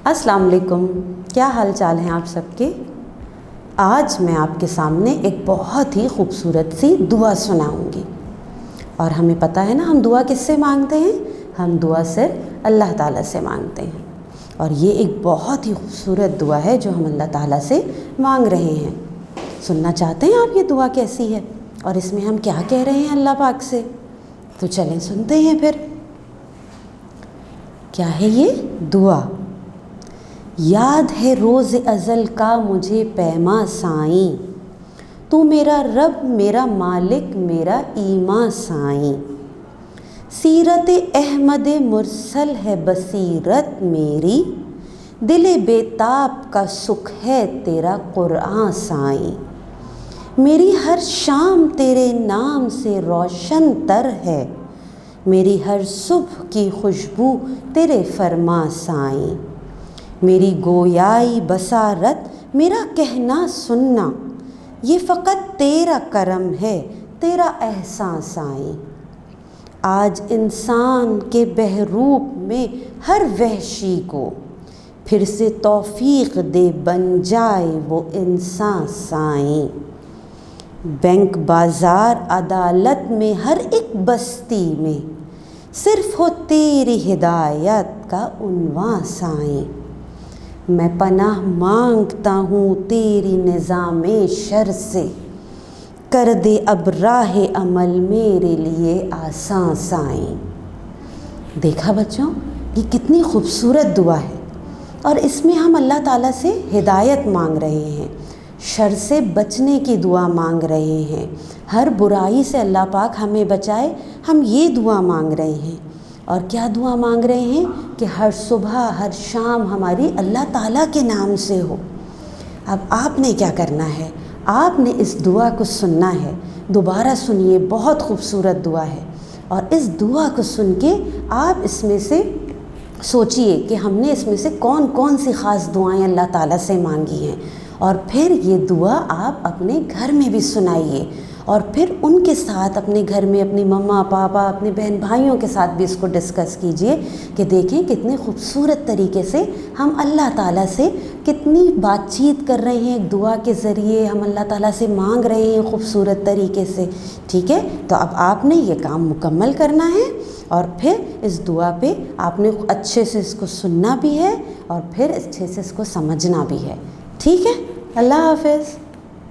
अस्सलाम वालेकुम, क्या हाल चाल हैं आप सबके। आज मैं आपके सामने एक बहुत ही खूबसूरत सी दुआ सुनाऊंगी। और हमें पता है ना, हम दुआ किससे मांगते हैं? हम दुआ सिर्फ अल्लाह ताला से मांगते हैं। और ये एक बहुत ही खूबसूरत दुआ है जो हम अल्लाह ताला से मांग रहे हैं। सुनना चाहते हैं आप ये दुआ कैसी है और इसमें हम क्या कह रहे हैं अल्लाह पाक से? तो चलें सुनते हैं फिर। क्या है ये दुआ? याद है रोज़ अज़ल का मुझे पैमा साईं, तू मेरा रब मेरा मालिक मेरा ईमा साईं। सीरत अहमद मुरसल है बसीरत मेरी, दिल बेताब का सुख है तेरा कुरान साईं। मेरी हर शाम तेरे नाम से रोशन तर है, मेरी हर सुबह की खुशबू तेरे फरमा साईं। मेरी गोयाई बसारत मेरा कहना सुनना, ये फ़कत तेरा करम है तेरा एहसान साईं। आज इंसान के बहरूप में हर वहशी को फिर से तौफीक दे बन जाए वो इंसान साईं। बैंक बाज़ार अदालत में हर एक बस्ती में सिर्फ हो तेरी हिदायत का उन्वां साईं। मैं पनाह मांगता हूँ तेरी निज़ामे शर से, कर दे अब राह अमल मेरे लिए आसान साईं। देखा बच्चों, ये कितनी खूबसूरत दुआ है और इसमें हम अल्लाह ताला से हिदायत मांग रहे हैं, शर से बचने की दुआ मांग रहे हैं, हर बुराई से अल्लाह पाक हमें बचाए, हम ये दुआ मांग रहे हैं। और क्या दुआ मांग रहे हैं कि हर सुबह हर शाम हमारी अल्लाह ताला के नाम से हो। अब आपने क्या करना है? आपने इस दुआ को सुनना है। दोबारा सुनिए, बहुत खूबसूरत दुआ है। और इस दुआ को सुन के आप इसमें से सोचिए कि हमने इसमें से कौन कौन सी ख़ास दुआएं अल्लाह ताला से मांगी हैं। और फिर ये दुआ आप अपने घर में भी सुनाइए और फिर उनके साथ अपने घर में अपनी मम्मा पापा अपने बहन भाइयों के साथ भी इसको डिस्कस कीजिए कि देखें कितनी खूबसूरत तरीके से हम अल्लाह ताला से कितनी बातचीत कर रहे हैं। एक दुआ के ज़रिए हम अल्लाह ताला से मांग रहे हैं खूबसूरत तरीके से। ठीक है, तो अब आपने ये काम मुकम्मल करना है और फिर इस दुआ पे आपने अच्छे से इसको सुनना भी है और फिर अच्छे से इसको समझना भी है। ठीक है, अल्लाह हाफ़िज़।